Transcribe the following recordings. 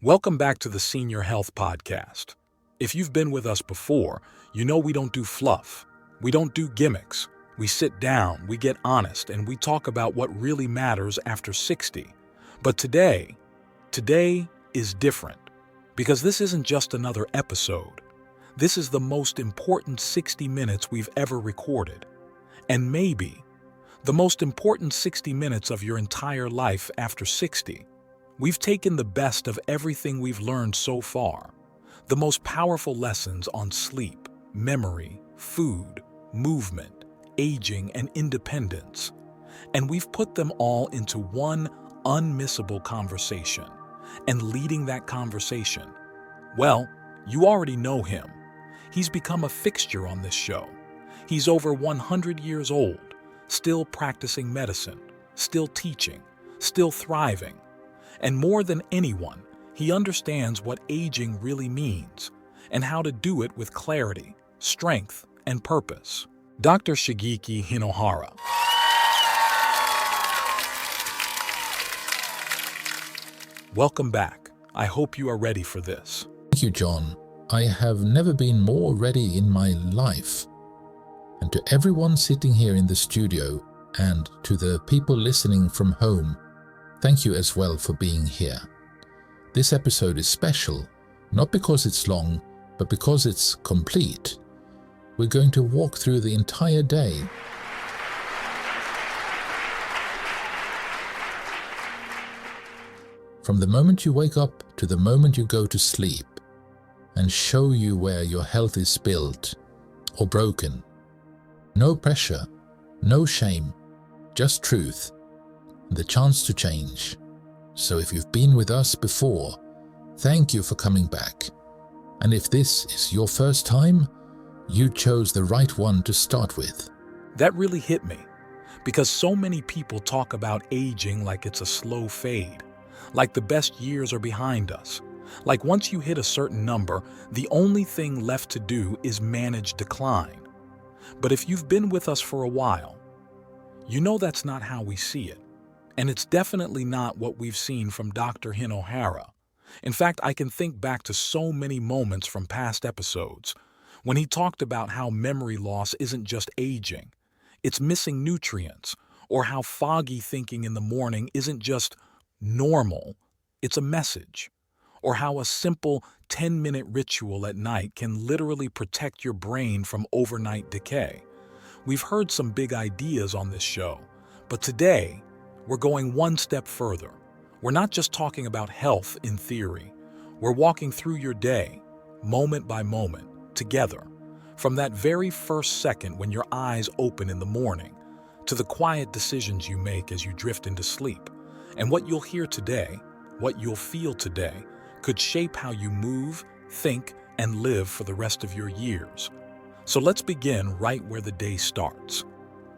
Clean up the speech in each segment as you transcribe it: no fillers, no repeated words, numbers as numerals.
Welcome back to the Senior Health Podcast. If you've been with us before, you know we don't do fluff. We don't do gimmicks. We sit down, we get honest, and we talk about what really matters after 60. But today is different because this isn't just another episode. This is the most important 60 minutes we've ever recorded. And maybe the most important 60 minutes of your entire life after 60. We've taken the best of everything we've learned so far, the most powerful lessons on sleep, memory, food, movement, aging, and independence, and we've put them all into one unmissable conversation. And leading that conversation, well, you already know him. He's become a fixture on this show. He's over 100 years old, still practicing medicine, still teaching, still thriving. And more than anyone, he understands what aging really means and how to do it with clarity, strength, and purpose. Dr. Shigeki Hinohara. Welcome back. I hope you are ready for this. Thank you, John. I have never been more ready in my life. And to everyone sitting here in the studio and to the people listening from home, thank you as well for being here. This episode is special, not because it's long, but because it's complete. We're going to walk through the entire day. From the moment you wake up to the moment you go to sleep, and show you where your health is built or broken. No pressure, no shame, just truth, and the chance to change. So if you've been with us before, thank you for coming back. And if this is your first time, you chose the right one to start with. That really hit me, because so many people talk about aging like it's a slow fade, like the best years are behind us. Like once you hit a certain number, the only thing left to do is manage decline. But if you've been with us for a while, you know that's not how we see it. And it's definitely not what we've seen from Dr. Hinohara. In fact, I can think back to so many moments from past episodes when he talked about how memory loss isn't just aging, it's missing nutrients, or how foggy thinking in the morning isn't just normal, it's a message. Or how a simple 10-minute ritual at night can literally protect your brain from overnight decay. We've heard some big ideas on this show, but today we're going one step further. We're not just talking about health in theory. We're walking through your day, moment by moment, together, from that very first second when your eyes open in the morning, to the quiet decisions you make as you drift into sleep. And what you'll hear today, what you'll feel today, could shape how you move, think, and live for the rest of your years. So let's begin right where the day starts.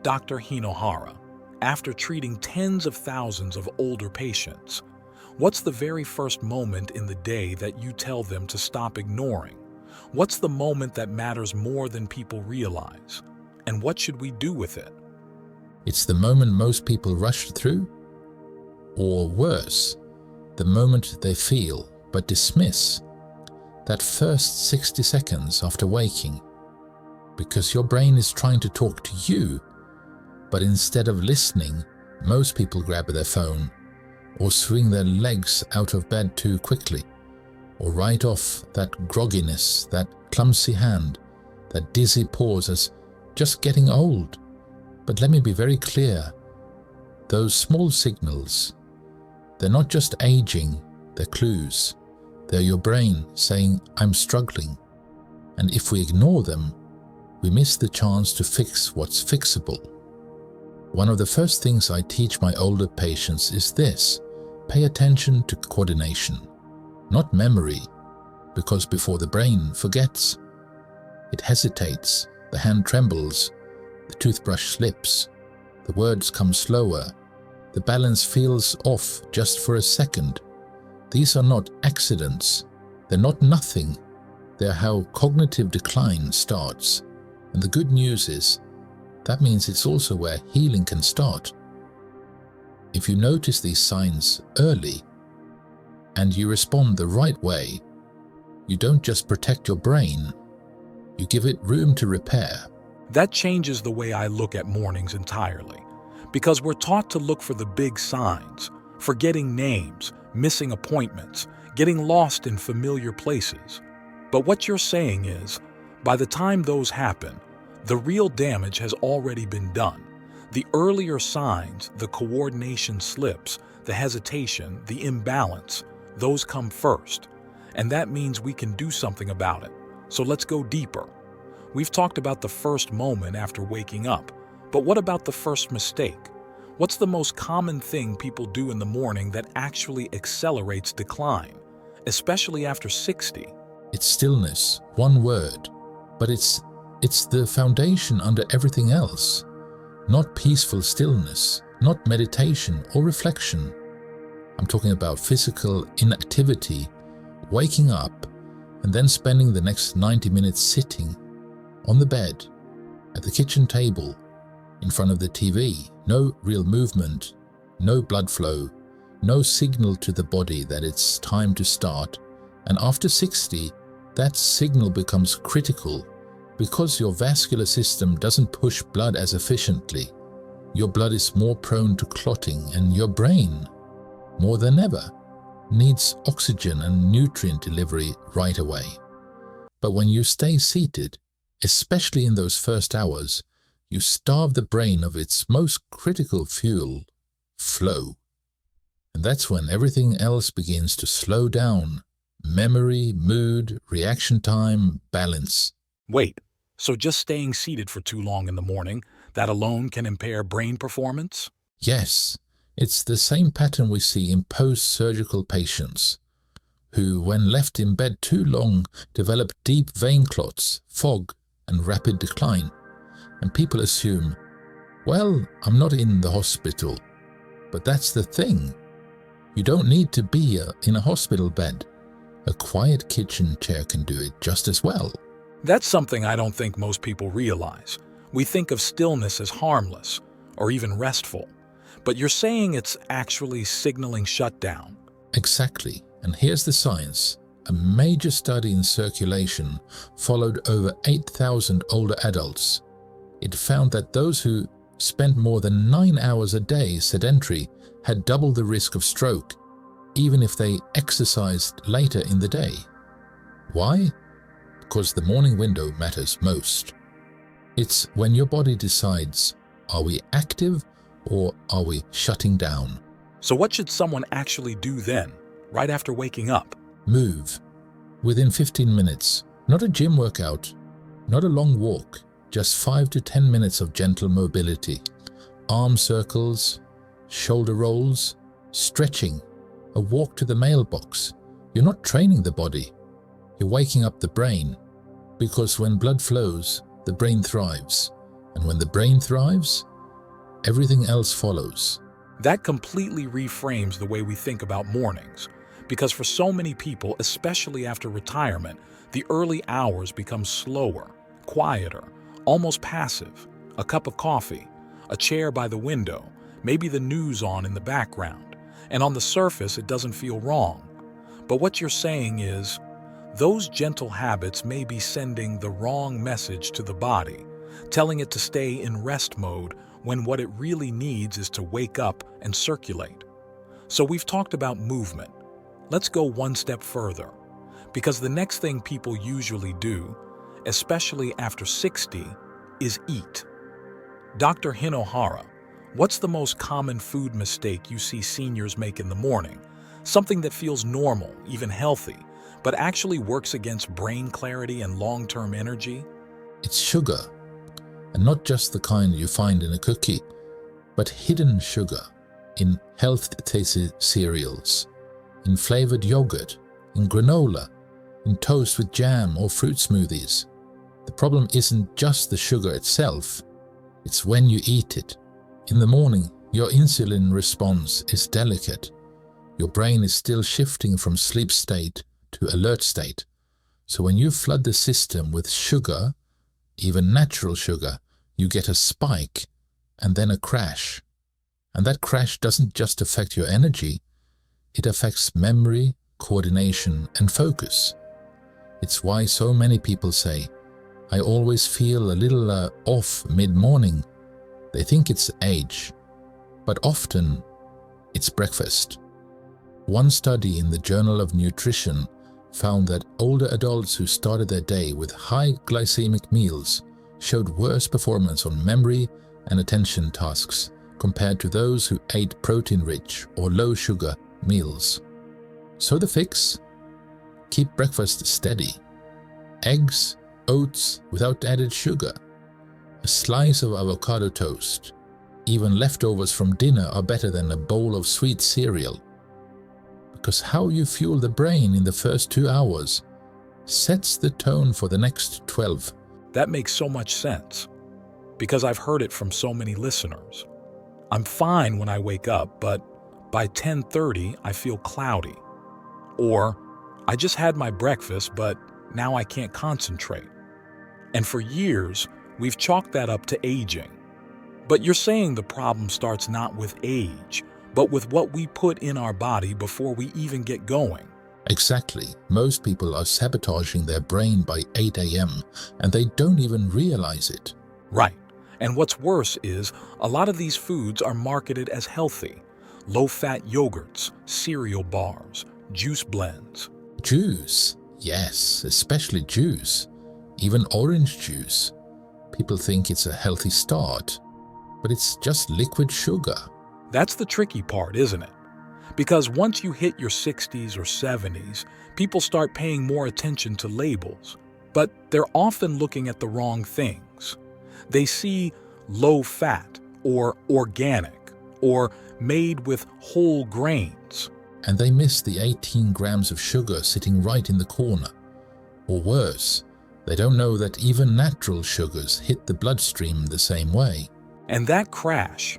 Dr. Hinohara, after treating tens of thousands of older patients, what's the very first moment in the day that you tell them to stop ignoring? What's the moment that matters more than people realize? And what should we do with it? It's the moment most people rush through, or worse, the moment they feel but dismiss, that first 60 seconds after waking, because your brain is trying to talk to you, but instead of listening, most people grab their phone or swing their legs out of bed too quickly, or write off that grogginess, that clumsy hand, that dizzy pause as just getting old. But let me be very clear, those small signals, they're not just aging, they're clues. They're your brain saying, I'm struggling. And if we ignore them, we miss the chance to fix what's fixable. One of the first things I teach my older patients is this: pay attention to coordination, not memory, because before the brain forgets, it hesitates, the hand trembles, the toothbrush slips, the words come slower, the balance feels off just for a second. These are not accidents, they're not nothing, they're how cognitive decline starts. And the good news is, that means it's also where healing can start. If you notice these signs early, and you respond the right way, you don't just protect your brain, you give it room to repair. That changes the way I look at mornings entirely, because we're taught to look for the big signs, forgetting names, missing appointments, getting lost in familiar places. But what you're saying is, by the time those happen, the real damage has already been done. The earlier signs, the coordination slips, the hesitation, the imbalance, those come first. And that means we can do something about it. So let's go deeper. We've talked about the first moment after waking up, but what about the first mistake? What's the most common thing people do in the morning that actually accelerates decline, especially after 60? It's stillness, one word, but it's the foundation under everything else. Not peaceful stillness, not meditation or reflection. I'm talking about physical inactivity, waking up, and then spending the next 90 minutes sitting on the bed, at the kitchen table, in front of the TV. No real movement, no blood flow, no signal to the body that it's time to start. And after 60, that signal becomes critical because your vascular system doesn't push blood as efficiently. Your blood is more prone to clotting, and your brain, more than ever, needs oxygen and nutrient delivery right away. But when you stay seated, especially in those first hours, you starve the brain of its most critical fuel, flow. And that's when everything else begins to slow down. Memory, mood, reaction time, balance. Wait, so just staying seated for too long in the morning, that alone can impair brain performance? Yes, it's the same pattern we see in post-surgical patients who, when left in bed too long, develop deep vein clots, fog, and rapid decline. And people assume, well, I'm not in the hospital. But that's the thing. You don't need to be in a hospital bed. A quiet kitchen chair can do it just as well. That's something I don't think most people realize. We think of stillness as harmless, or even restful. But you're saying it's actually signaling shutdown. Exactly. And here's the science. A major study in circulation followed over 8,000 older adults. It found that those who spent more than 9 hours a day sedentary had double the risk of stroke, even if they exercised later in the day. Why? Because the morning window matters most. It's when your body decides, are we active or are we shutting down? So what should someone actually do then, right after waking up? Move. Within 15 minutes. Not a gym workout, not a long walk, just 5 to 10 minutes of gentle mobility. Arm circles, shoulder rolls, stretching, a walk to the mailbox. You're not training the body. You're waking up the brain. Because when blood flows, the brain thrives. And when the brain thrives, everything else follows. That completely reframes the way we think about mornings. Because for so many people, especially after retirement, the early hours become slower, quieter, almost passive. A cup of coffee, a chair by the window, maybe the news on in the background. And on the surface, it doesn't feel wrong. But what you're saying is, those gentle habits may be sending the wrong message to the body, telling it to stay in rest mode when what it really needs is to wake up and circulate. So we've talked about movement. Let's go one step further, because the next thing people usually do, especially after 60, is eat. Dr. Hinohara, what's the most common food mistake you see seniors make in the morning? Something that feels normal, even healthy, but actually works against brain clarity and long-term energy? It's sugar, and not just the kind you find in a cookie, but hidden sugar in health-tasty cereals, in flavored yogurt, in granola, in toast with jam or fruit smoothies. The problem isn't just the sugar itself, it's when you eat it. In the morning, your insulin response is delicate. Your brain is still shifting from sleep state to alert state. So when you flood the system with sugar, even natural sugar, you get a spike and then a crash. And that crash doesn't just affect your energy, it affects memory, coordination, and focus. It's why so many people say, "I always feel a little off mid-morning." They think it's age, but often it's breakfast. One study in the Journal of Nutrition found that older adults who started their day with high glycemic meals showed worse performance on memory and attention tasks compared to those who ate protein-rich or low-sugar meals. So the fix? Keep breakfast steady. Eggs, oats without added sugar, a slice of avocado toast. Even leftovers from dinner are better than a bowl of sweet cereal. Because how you fuel the brain in the first 2 hours sets the tone for the next 12. That makes so much sense, because I've heard it from so many listeners. I'm fine when I wake up, but by 10:30 I feel cloudy. Or, I just had my breakfast, but now I can't concentrate. And for years, we've chalked that up to aging. But you're saying the problem starts not with age, but with what we put in our body before we even get going. Exactly. Most people are sabotaging their brain by 8 a.m. and they don't even realize it. Right. And what's worse is a lot of these foods are marketed as healthy. Low-fat yogurts, cereal bars, juice blends. Juice. Yes, especially juice. Even orange juice. People think it's a healthy start, but it's just liquid sugar. That's the tricky part, isn't it? Because once you hit your 60s or 70s, people start paying more attention to labels, but they're often looking at the wrong things. They see low fat or organic or made with whole grains. And they miss the 18 grams of sugar sitting right in the corner. Or worse, they don't know that even natural sugars hit the bloodstream the same way. And that crash,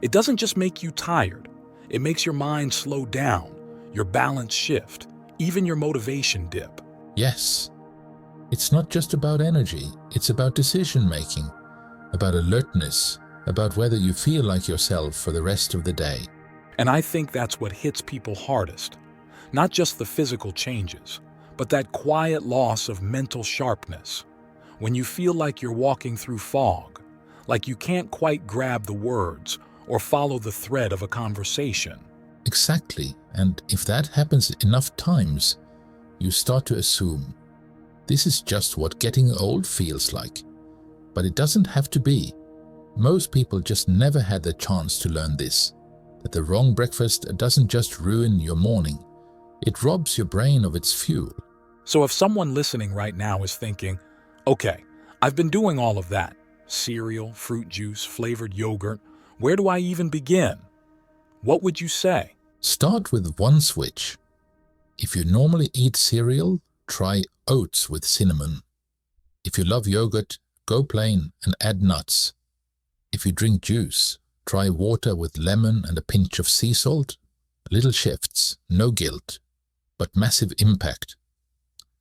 it doesn't just make you tired. It makes your mind slow down, your balance shift, even your motivation dip. Yes. It's not just about energy, it's about decision-making, about alertness, about whether you feel like yourself for the rest of the day. And I think that's what hits people hardest. Not just the physical changes, but that quiet loss of mental sharpness. When you feel like you're walking through fog, like you can't quite grab the words or follow the thread of a conversation. Exactly. And if that happens enough times, you start to assume this is just what getting old feels like. But it doesn't have to be. Most people just never had the chance to learn this, that the wrong breakfast doesn't just ruin your morning, it robs your brain of its fuel. So if someone listening right now is thinking, okay, I've been doing all of that, cereal, fruit juice, flavored yogurt, where do I even begin? What would you say? Start with one switch. If you normally eat cereal, try oats with cinnamon. If you love yogurt, go plain and add nuts. If you drink juice, try water with lemon and a pinch of sea salt. Little shifts, no guilt, but massive impact.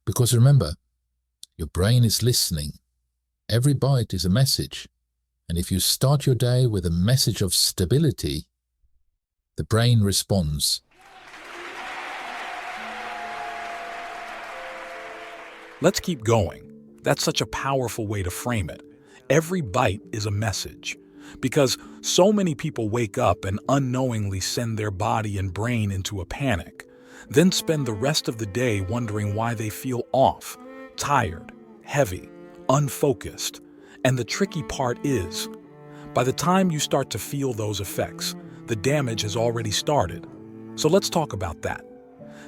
Because remember, your brain is listening. Every bite is a message. And if you start your day with a message of stability, the brain responds. Let's keep going. That's such a powerful way to frame it. Every bite is a message. Because so many people wake up and unknowingly send their body and brain into a panic, then spend the rest of the day wondering why they feel off, tired, heavy, unfocused. And the tricky part is, by the time you start to feel those effects, the damage has already started. So let's talk about that.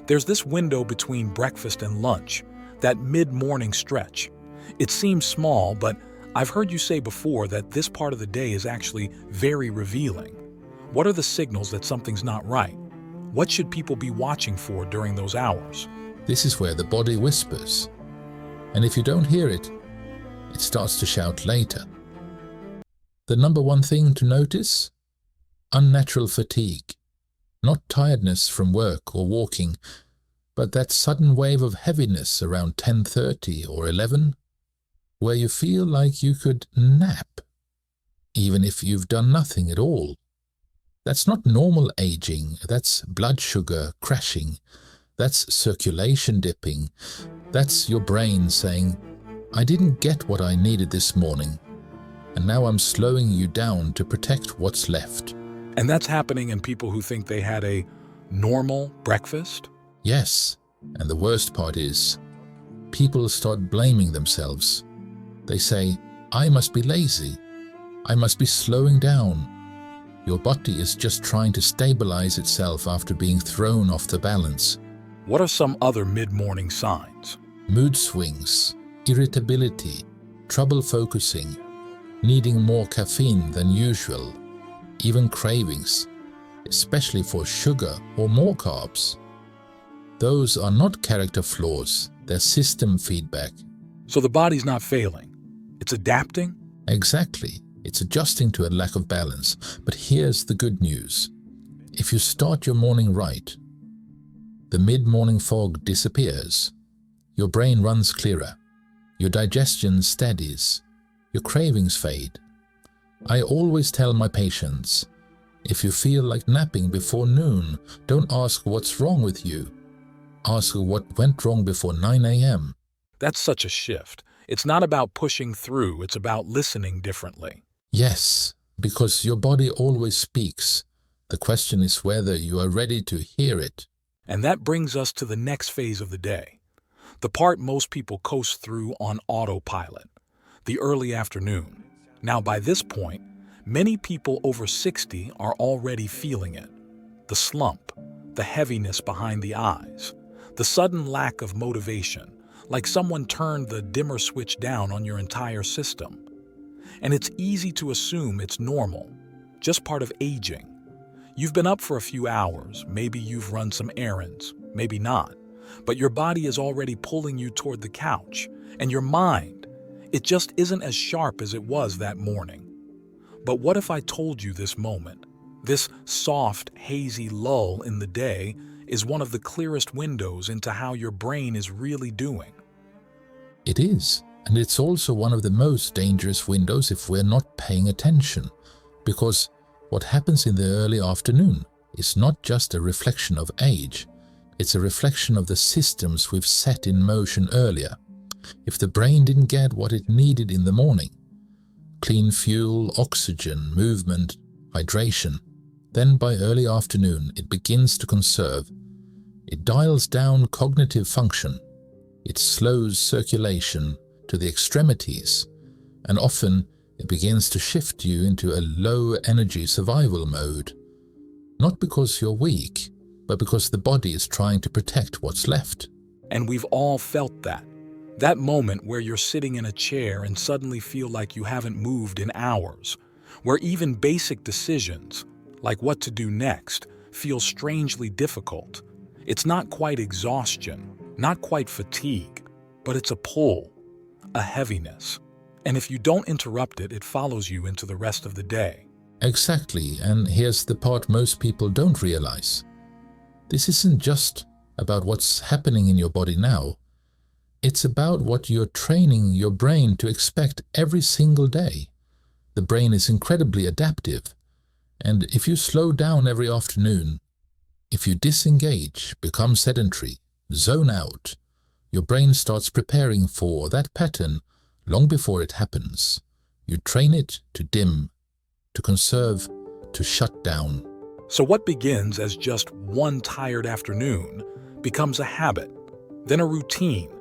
There's this window between breakfast and lunch, that mid-morning stretch. It seems small, but I've heard you say before that this part of the day is actually very revealing. What are the signals that something's not right? What should people be watching for during those hours? This is where the body whispers. And if you don't hear it, it starts to shout later. The number one thing to notice? Unnatural fatigue. Not tiredness from work or walking, but that sudden wave of heaviness around 10:30 or 11, where you feel like you could nap, even if you've done nothing at all. That's not normal aging, that's blood sugar crashing. That's circulation dipping. That's your brain saying, I didn't get what I needed this morning, and now I'm slowing you down to protect what's left. And that's happening in people who think they had a normal breakfast? Yes, and the worst part is, people start blaming themselves. They say, I must be lazy. I must be slowing down. Your body is just trying to stabilize itself after being thrown off the balance. What are some other mid-morning signs? Mood swings, irritability, trouble focusing, needing more caffeine than usual, even cravings, especially for sugar or more carbs. Those are not character flaws, they're system feedback. So the body's not failing. It's adapting? Exactly. It's adjusting to a lack of balance. But here's the good news. If you start your morning right, the mid-morning fog disappears. Your brain runs clearer. Your digestion steadies. Your cravings fade. I always tell my patients, if you feel like napping before noon, don't ask what's wrong with you. Ask what went wrong before 9 a.m. That's such a shift. It's not about pushing through, it's about listening differently. Yes, because your body always speaks. The question is whether you are ready to hear it. And that brings us to the next phase of the day, the part most people coast through on autopilot, the early afternoon. Now, by this point, many people over 60 are already feeling it. The slump, the heaviness behind the eyes, the sudden lack of motivation, like someone turned the dimmer switch down on your entire system. And it's easy to assume it's normal, just part of aging. You've been up for a few hours, maybe you've run some errands, maybe not, but your body is already pulling you toward the couch, and your mind, it just isn't as sharp as it was that morning. But what if I told you this moment, this soft, hazy lull in the day, is one of the clearest windows into how your brain is really doing? It is, and it's also one of the most dangerous windows if we're not paying attention, because what happens in the early afternoon is not just a reflection of age, it's a reflection of the systems we've set in motion earlier. If the brain didn't get what it needed in the morning, clean fuel, oxygen, movement, hydration, then by early afternoon it begins to conserve. It dials down cognitive function. It slows circulation to the extremities, and often it begins to shift you into a low-energy survival mode. Not because you're weak, but because the body is trying to protect what's left. And we've all felt that. That moment where you're sitting in a chair and suddenly feel like you haven't moved in hours, where even basic decisions, like what to do next, feel strangely difficult. It's not quite exhaustion, not quite fatigue, but it's a pull, a heaviness. And if you don't interrupt it, it follows you into the rest of the day. Exactly, and here's the part most people don't realize. This isn't just about what's happening in your body now. It's about what you're training your brain to expect every single day. The brain is incredibly adaptive, and if you slow down every afternoon, if you disengage, become sedentary, zone out, your brain starts preparing for that pattern long before it happens. You train it to dim, to conserve, to shut down. So what begins as just one tired afternoon becomes a habit, then a routine,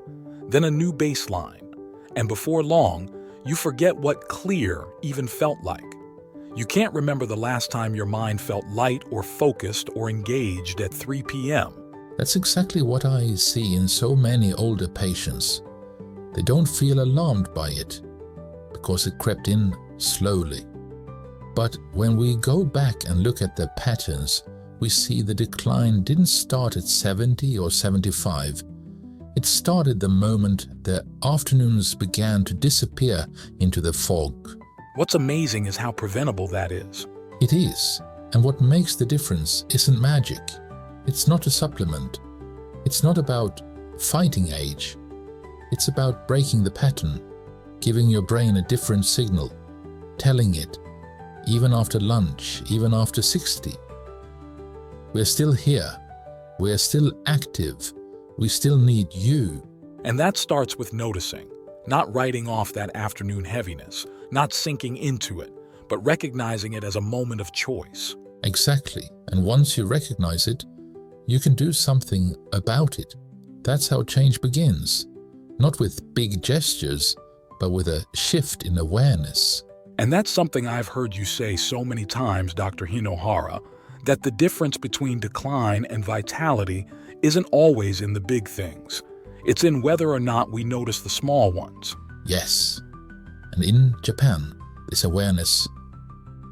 then a new baseline, and before long, you forget what clear even felt like. You can't remember the last time your mind felt light or focused or engaged at 3 p.m. That's exactly what I see in so many older patients. They don't feel alarmed by it, because it crept in slowly. But when we go back and look at the patterns, we see the decline didn't start at 70 or 75. It started the moment the afternoons began to disappear into the fog. What's amazing is how preventable that is. It is, and what makes the difference isn't magic. It's not a supplement. It's not about fighting age. It's about breaking the pattern, giving your brain a different signal, telling it, even after lunch, even after 60. We're still here. We're still active. We still need you. And that starts with noticing, not writing off that afternoon heaviness, not sinking into it, but recognizing it as a moment of choice. Exactly. And once you recognize it, you can do something about it. That's how change begins. Not with big gestures, but with a shift in awareness. And that's something I've heard you say so many times, Dr. Hinohara, that the difference between decline and vitality isn't always in the big things. It's in whether or not we notice the small ones. Yes. And in Japan, this awareness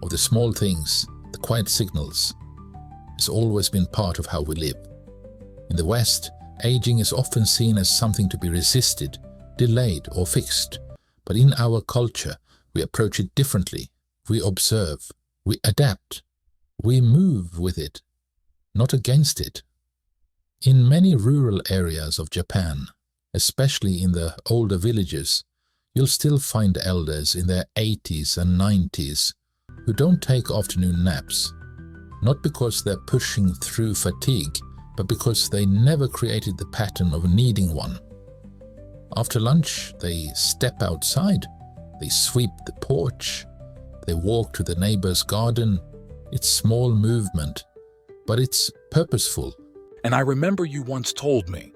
of the small things, the quiet signals, has always been part of how we live. In the West, aging is often seen as something to be resisted, delayed, or fixed. But in our culture, we approach it differently. We observe, we adapt, we move with it, not against it. In many rural areas of Japan, especially in the older villages, you'll still find elders in their 80s and 90s who don't take afternoon naps, not because they're pushing through fatigue, but because they never created the pattern of needing one. After lunch, they step outside, they sweep the porch, they walk to the neighbor's garden. It's small movement, but it's purposeful. And I remember you once told me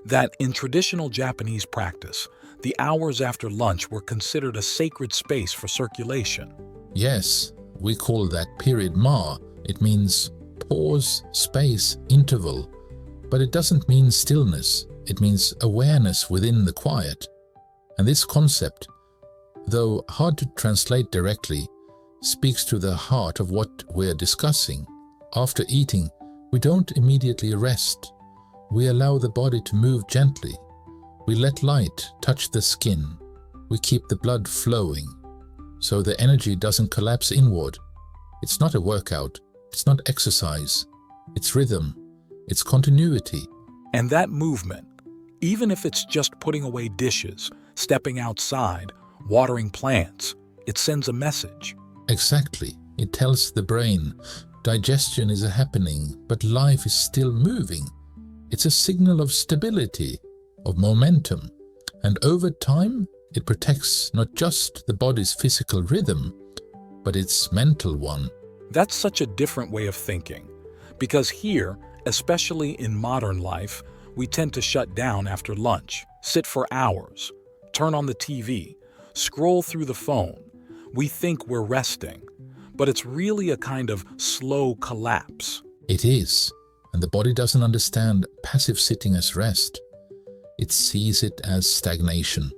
that in traditional Japanese practice, the hours after lunch were considered a sacred space for circulation. Yes, we call that period ma. It means pause, space, interval. But it doesn't mean stillness. It means awareness within the quiet. And this concept, though hard to translate directly, speaks to the heart of what we're discussing. After eating, we don't immediately rest. We allow the body to move gently. We let light touch the skin. We keep the blood flowing, so the energy doesn't collapse inward. It's not a workout. It's not exercise. It's rhythm. It's continuity. And that movement, even if it's just putting away dishes, stepping outside, watering plants, it sends a message. Exactly. It tells the brain, digestion is happening, but life is still moving. It's a signal of stability, of momentum. And over time, it protects not just the body's physical rhythm, but its mental one. That's such a different way of thinking, because here, especially in modern life, we tend to shut down after lunch, sit for hours, turn on the TV, scroll through the phone. We think we're resting, but it's really a kind of slow collapse. It is, and the body doesn't understand passive sitting as rest. It sees it as stagnation.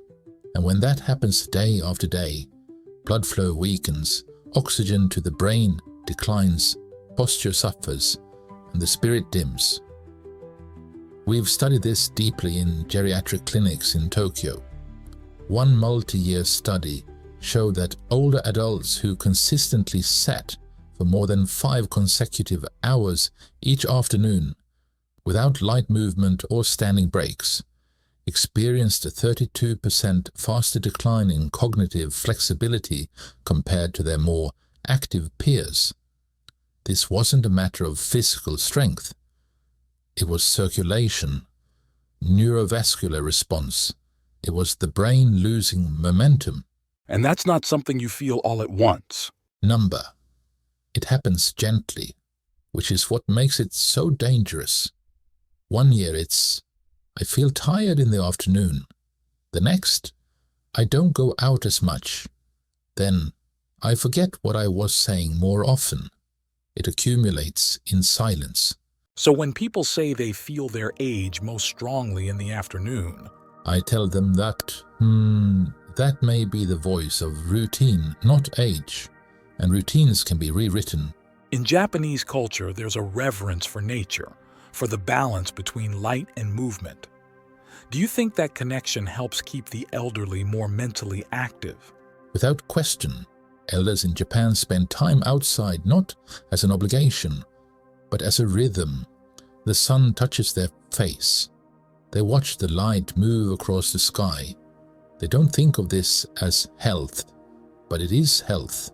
And when that happens day after day, blood flow weakens, oxygen to the brain declines, posture suffers, and the spirit dims. We've studied this deeply in geriatric clinics in Tokyo. One multi-year study showed that older adults who consistently sat for more than 5 consecutive hours each afternoon, without light movement or standing breaks, experienced a 32% faster decline in cognitive flexibility compared to their more active peers. This wasn't a matter of physical strength. It was circulation, neurovascular response. It was the brain losing momentum. And that's not something you feel all at once. Number. It happens gently, which is what makes it so dangerous. One year it's, I feel tired in the afternoon. The next, I don't go out as much. Then, I forget what I was saying more often. It accumulates in silence. So when people say they feel their age most strongly in the afternoon, I tell them that, that may be the voice of routine, not age. And routines can be rewritten. In Japanese culture, there's a reverence for nature, for the balance between light and movement. Do you think that connection helps keep the elderly more mentally active? Without question, elders in Japan spend time outside not as an obligation, but as a rhythm. The sun touches their face. They watch the light move across the sky. They don't think of this as health, but it is health.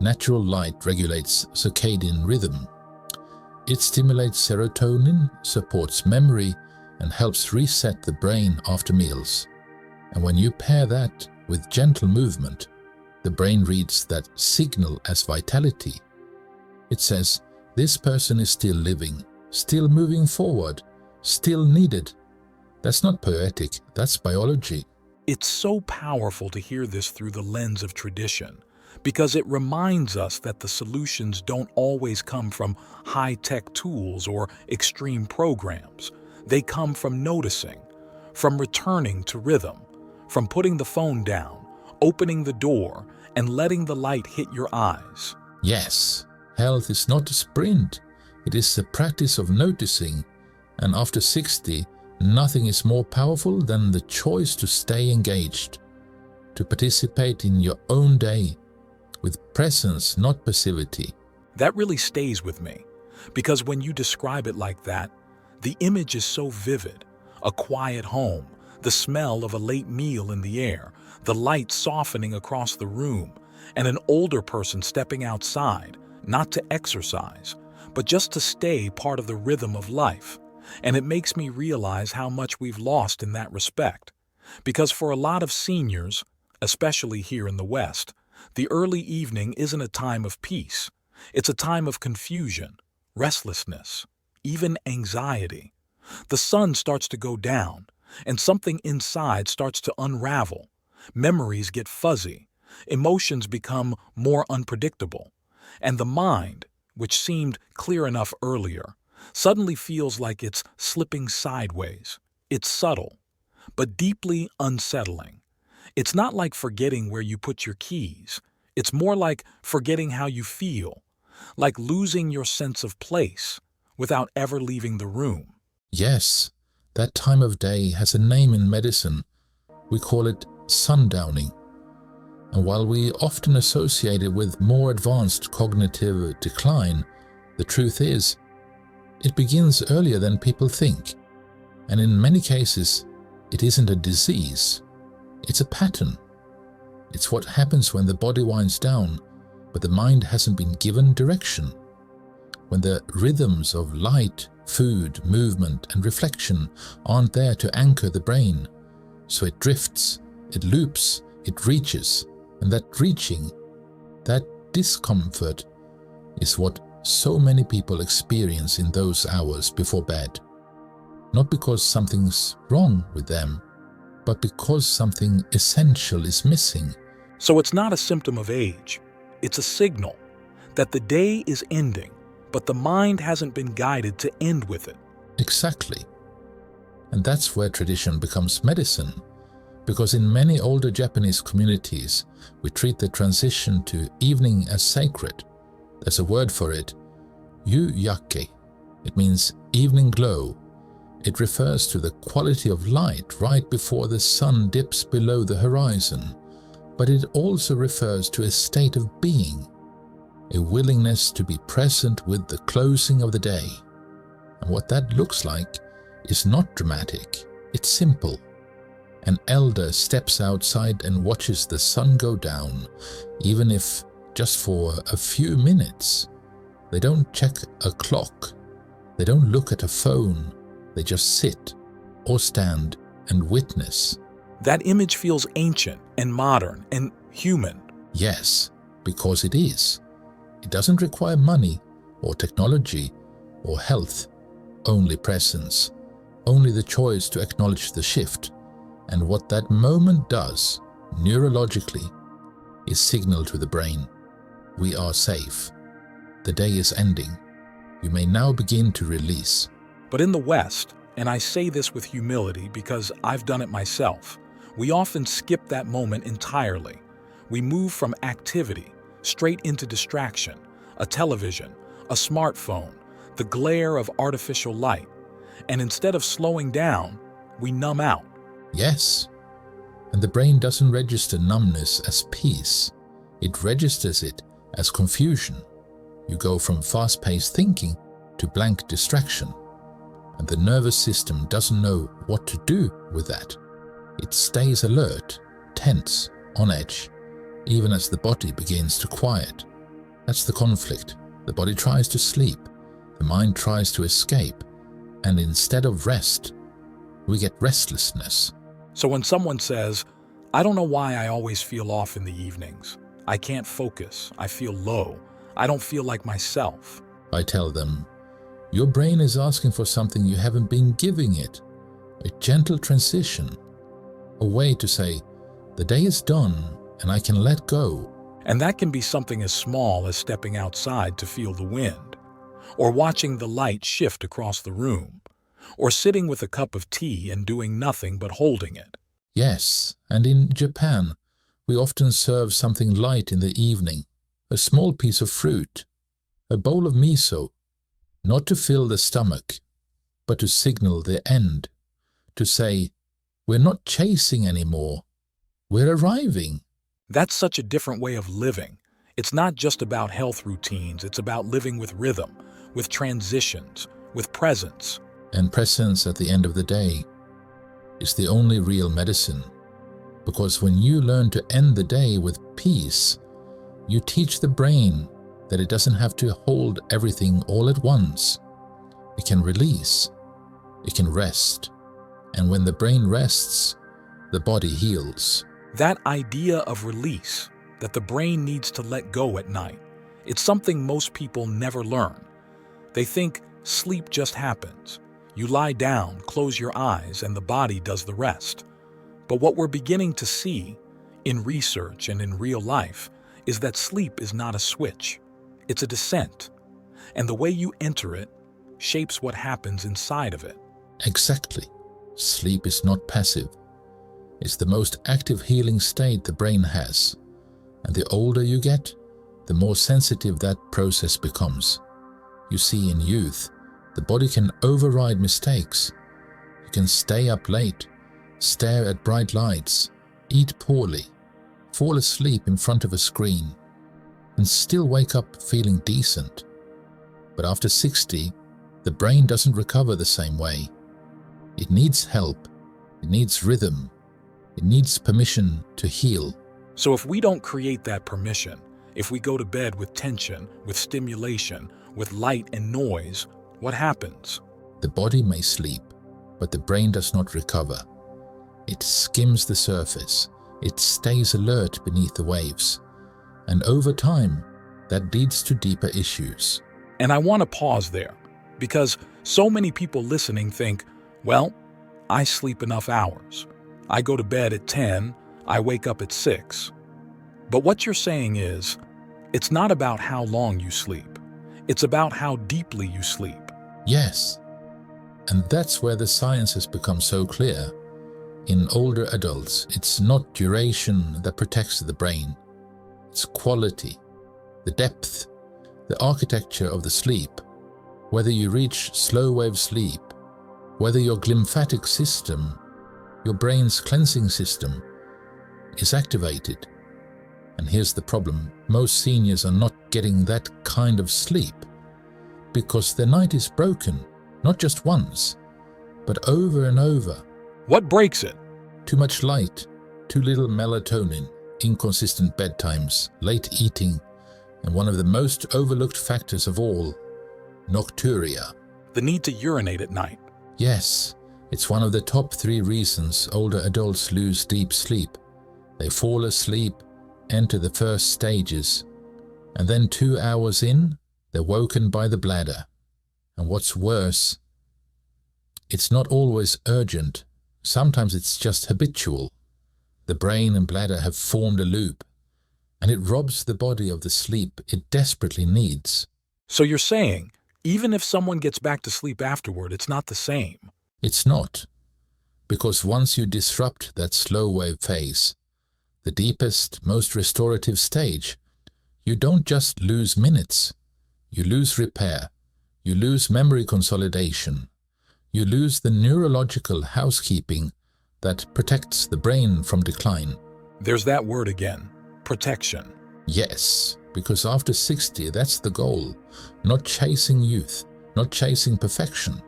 Natural light regulates circadian rhythm. It stimulates serotonin, supports memory, and helps reset the brain after meals. And when you pair that with gentle movement, the brain reads that signal as vitality. It says, this person is still living, still moving forward, still needed. That's not poetic, that's biology. It's so powerful to hear this through the lens of tradition, because it reminds us that the solutions don't always come from high-tech tools or extreme programs. They come from noticing, from returning to rhythm, from putting the phone down, opening the door, and letting the light hit your eyes. Yes, health is not a sprint. It is the practice of noticing. And after 60, nothing is more powerful than the choice to stay engaged, to participate in your own day, with presence, not passivity. That really stays with me, because when you describe it like that, the image is so vivid. A quiet home, the smell of a late meal in the air, the light softening across the room, and an older person stepping outside, not to exercise, but just to stay part of the rhythm of life. And it makes me realize how much we've lost in that respect. Because for a lot of seniors, especially here in the West, the early evening isn't a time of peace. It's a time of confusion, restlessness, even anxiety. The sun starts to go down, and something inside starts to unravel. Memories get fuzzy, emotions become more unpredictable, and the mind, which seemed clear enough earlier, suddenly feels like it's slipping sideways. It's subtle, but deeply unsettling. It's not like forgetting where you put your keys. It's more like forgetting how you feel, like losing your sense of place without ever leaving the room. Yes, that time of day has a name in medicine. We call it sundowning. And while we often associate it with more advanced cognitive decline, the truth is, it begins earlier than people think. And in many cases, it isn't a disease. It's a pattern. It's what happens when the body winds down, but the mind hasn't been given direction. When the rhythms of light, food, movement, and reflection aren't there to anchor the brain. So it drifts, it loops, it reaches, and that reaching, that discomfort, is what so many people experience in those hours before bed. Not because something's wrong with them, but because something essential is missing. So it's not a symptom of age. It's a signal that the day is ending, but the mind hasn't been guided to end with it. Exactly. And that's where tradition becomes medicine, because in many older Japanese communities, we treat the transition to evening as sacred. There's a word for it, yu-yake. It means evening glow. It refers to the quality of light right before the sun dips below the horizon, but it also refers to a state of being, a willingness to be present with the closing of the day. And what that looks like is not dramatic, it's simple. An elder steps outside and watches the sun go down, even if just for a few minutes. They don't check a clock, they don't look at a phone, they just sit or stand and witness. That image feels ancient and modern and human. Yes, because it is. It doesn't require money or technology or health, only presence, only the choice to acknowledge the shift. And what that moment does, neurologically, is signal to the brain. We are safe. The day is ending. You may now begin to release. But in the West, and I say this with humility because I've done it myself, we often skip that moment entirely. We move from activity straight into distraction, a television, a smartphone, the glare of artificial light. And instead of slowing down, we numb out. Yes, and the brain doesn't register numbness as peace. It registers it as confusion. You go from fast-paced thinking to blank distraction, and the nervous system doesn't know what to do with that. It stays alert, tense, on edge, even as the body begins to quiet. That's the conflict. The body tries to sleep, the mind tries to escape, and instead of rest, We get restlessness. So when someone says, I don't know why I always feel off in the evenings. I can't focus. I feel low. I don't feel like myself. I tell them, your brain is asking for something you haven't been giving it. A gentle transition. A way to say, the day is done and I can let go. And that can be something as small as stepping outside to feel the wind, or watching the light shift across the room, or sitting with a cup of tea and doing nothing but holding it. Yes, and in Japan, we often serve something light in the evening, a small piece of fruit, a bowl of miso, not to fill the stomach, but to signal the end, to say, we're not chasing anymore, we're arriving. That's such a different way of living. It's not just about health routines, it's about living with rhythm, with transitions, with presence. And presence at the end of the day is the only real medicine. Because when you learn to end the day with peace, you teach the brain that it doesn't have to hold everything all at once. It can release, it can rest. And when the brain rests, the body heals. That idea of release, that the brain needs to let go at night, it's something most people never learn. They think sleep just happens. You lie down, close your eyes, and the body does the rest. But what we're beginning to see, in research and in real life, is that sleep is not a switch. It's a descent. And the way you enter it shapes what happens inside of it. Exactly. Sleep is not passive. It's the most active healing state the brain has. And the older you get, the more sensitive that process becomes. You see, in youth, the body can override mistakes. You can stay up late, stare at bright lights, eat poorly, fall asleep in front of a screen, and still wake up feeling decent. But after 60, the brain doesn't recover the same way. It needs help, it needs rhythm, it needs permission to heal. So if we don't create that permission, if we go to bed with tension, with stimulation, with light and noise, what happens? The body may sleep, but the brain does not recover. It skims the surface, it stays alert beneath the waves, and over time, that leads to deeper issues. And I want to pause there, because so many people listening think, well, I sleep enough hours. I go to bed at 10, I wake up at 6. But what you're saying is, it's not about how long you sleep. It's about how deeply you sleep. Yes, and that's where the science has become so clear. In older adults, it's not duration that protects the brain. It's quality, the depth, the architecture of the sleep. Whether you reach slow wave sleep, whether your glymphatic system, your brain's cleansing system, is activated. And here's the problem, most seniors are not getting that kind of sleep because their night is broken, not just once, but over and over. What breaks it? Too much light, too little melatonin, inconsistent bedtimes, late eating, and one of the most overlooked factors of all, nocturia. The need to urinate at night. Yes, it's one of the top 3 reasons older adults lose deep sleep. They fall asleep, enter the first stages, and then 2 hours in, they're woken by the bladder. And what's worse, it's not always urgent. Sometimes it's just habitual. The brain and bladder have formed a loop, and it robs the body of the sleep it desperately needs. So you're saying, even if someone gets back to sleep afterward, it's not the same? It's not. Because once you disrupt that slow wave phase, the deepest, most restorative stage, you don't just lose minutes. You lose repair. You lose memory consolidation. You lose the neurological housekeeping that protects the brain from decline. There's that word again, protection. Yes, because after 60, that's the goal. Not chasing youth, not chasing perfection,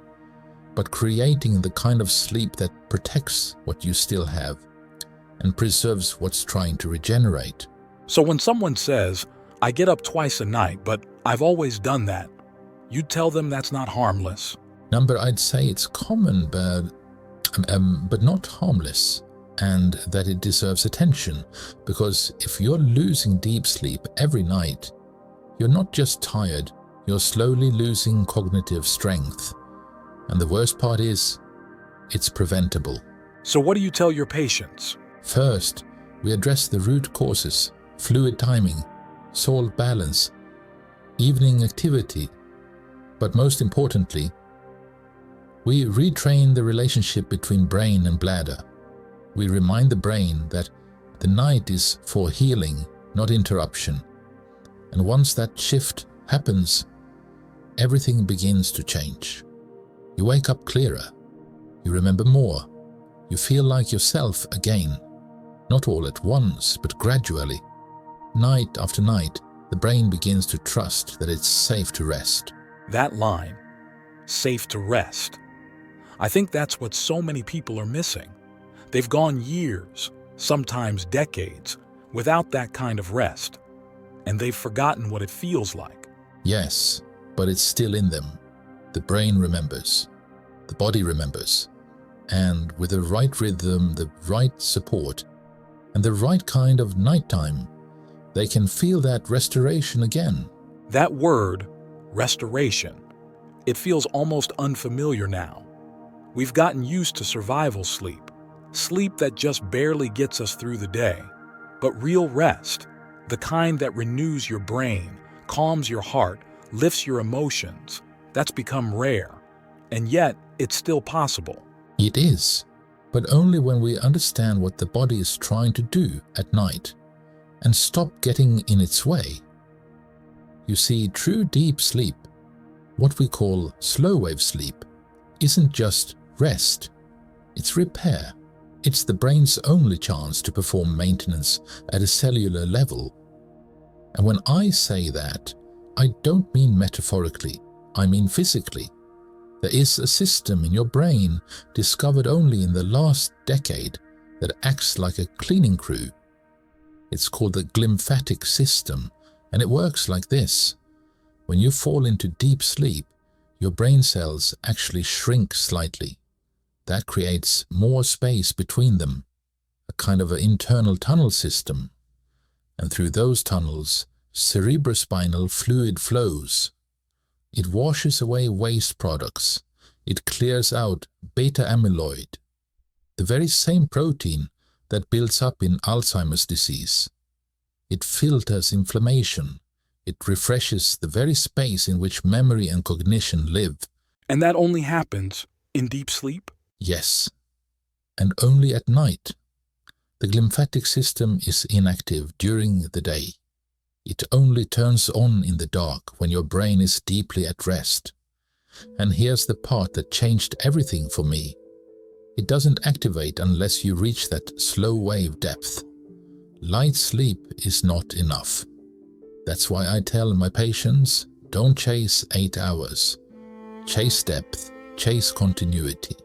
but creating the kind of sleep that protects what you still have and preserves what's trying to regenerate. So when someone says, I get up twice a night, but I've always done that, you'd tell them that's not harmless. Number, I'd say it's common, but but not harmless, and that it deserves attention, because if you're losing deep sleep every night, you're not just tired, you're slowly losing cognitive strength. And the worst part is, it's preventable. So what do you tell your patients? First, we address the root causes: fluid timing, salt balance, evening activity. But most importantly, we retrain the relationship between brain and bladder. We remind the brain that the night is for healing, not interruption. And once that shift happens, everything begins to change. You wake up clearer, you remember more, you feel like yourself again. Not all at once, but gradually. Night after night, the brain begins to trust that it's safe to rest. That line, safe to rest. I think that's what so many people are missing. They've gone years, sometimes decades, without that kind of rest, and they've forgotten what it feels like. Yes, but it's still in them. The brain remembers, the body remembers, and with the right rhythm, the right support, and the right kind of nighttime, they can feel that restoration again. That word, restoration, it feels almost unfamiliar now. We've gotten used to survival sleep, sleep that just barely gets us through the day. But real rest, the kind that renews your brain, calms your heart, lifts your emotions, that's become rare. And yet, it's still possible. It is, but only when we understand what the body is trying to do at night and stop getting in its way. You see, true deep sleep, what we call slow-wave sleep, isn't just rest, it's repair. It's the brain's only chance to perform maintenance at a cellular level. And when I say that, I don't mean metaphorically, I mean physically. There is a system in your brain discovered only in the last decade that acts like a cleaning crew. It's called the glymphatic system, and it works like this. When you fall into deep sleep, your brain cells actually shrink slightly. That creates more space between them, a kind of an internal tunnel system. And through those tunnels, cerebrospinal fluid flows. It washes away waste products. It clears out beta amyloid, the very same protein that builds up in Alzheimer's disease. It filters inflammation. It refreshes the very space in which memory and cognition live. And that only happens in deep sleep? Yes, and only at night. The glymphatic system is inactive during the day. It only turns on in the dark when your brain is deeply at rest. And here's the part that changed everything for me. It doesn't activate unless you reach that slow wave depth. Light sleep is not enough. That's why I tell my patients, don't chase 8 hours. Chase depth, chase continuity.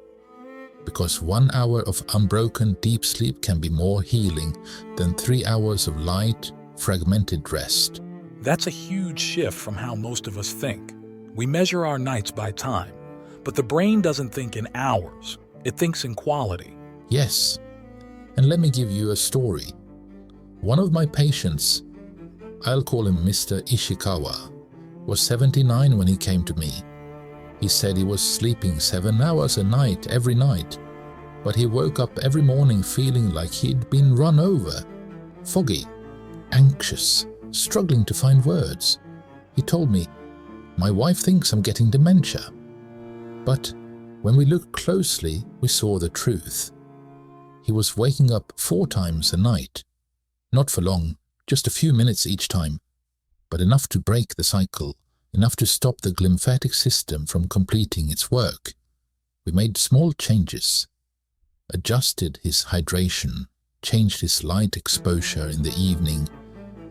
Because 1 hour of unbroken deep sleep can be more healing than 3 hours of light, fragmented rest. That's a huge shift from how most of us think. We measure our nights by time, but the brain doesn't think in hours. It thinks in quality. Yes, and let me give you a story. One of my patients, I'll call him Mr. Ishikawa, was 79 when he came to me. He said he was sleeping 7 hours a night every night, but he woke up every morning feeling like he'd been run over, foggy, anxious, struggling to find words. He told me, "My wife thinks I'm getting dementia." But when we looked closely, we saw the truth. He was waking up 4 times a night, not for long, just a few minutes each time, but enough to break the cycle. Enough to stop the glymphatic system from completing its work. We made small changes, adjusted his hydration, changed his light exposure in the evening,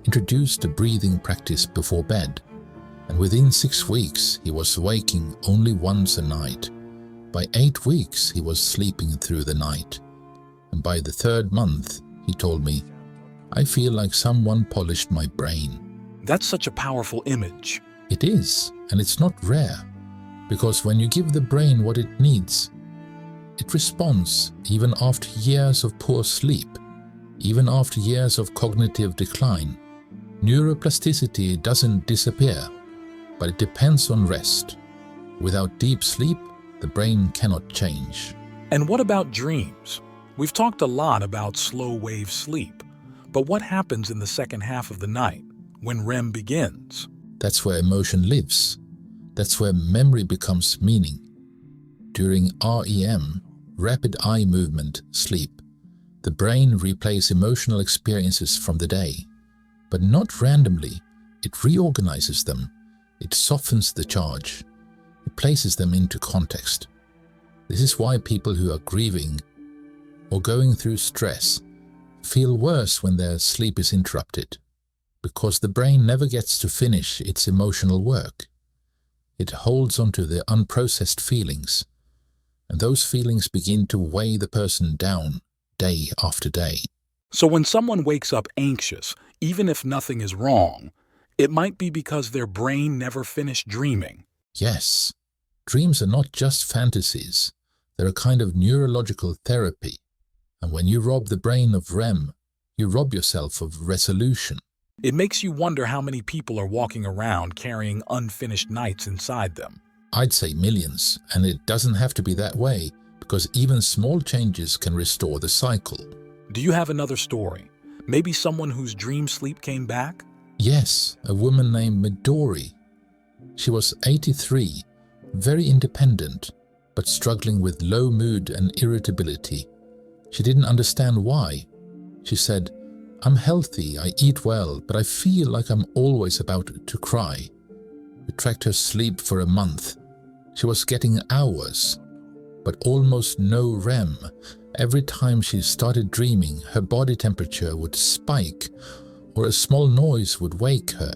introduced a breathing practice before bed, and within 6 weeks he was waking only once a night. By 8 weeks he was sleeping through the night, and by the 3rd month he told me, "I feel like someone polished my brain." That's such a powerful image. It is, and it's not rare, because when you give the brain what it needs, It responds even after years of poor sleep, even after years of cognitive decline. Neuroplasticity doesn't disappear, but it depends on rest. Without deep sleep, the brain cannot change. And what about dreams? We've talked a lot about slow-wave sleep, but what happens in the second half of the night, when REM begins? That's where emotion lives. That's where memory becomes meaning. During REM, rapid eye movement sleep, the brain replays emotional experiences from the day. But not randomly, it reorganizes them. It softens the charge. It places them into context. This is why people who are grieving or going through stress feel worse when their sleep is interrupted, because the brain never gets to finish its emotional work. It holds onto the unprocessed feelings, and those feelings begin to weigh the person down day after day. So when someone wakes up anxious, even if nothing is wrong, it might be because their brain never finished dreaming. Yes, dreams are not just fantasies. They're a kind of neurological therapy. And when you rob the brain of REM, you rob yourself of resolution. It makes you wonder how many people are walking around carrying unfinished nights inside them. I'd say millions, and it doesn't have to be that way, because even small changes can restore the cycle. Do you have another story? Maybe someone whose dream sleep came back? Yes, a woman named Midori. She was 83, very independent, but struggling with low mood and irritability. She didn't understand why. She said, "I'm healthy, I eat well, but I feel like I'm always about to cry." We tracked her sleep for a month. She was getting hours, but almost no REM. Every time she started dreaming, her body temperature would spike, or a small noise would wake her.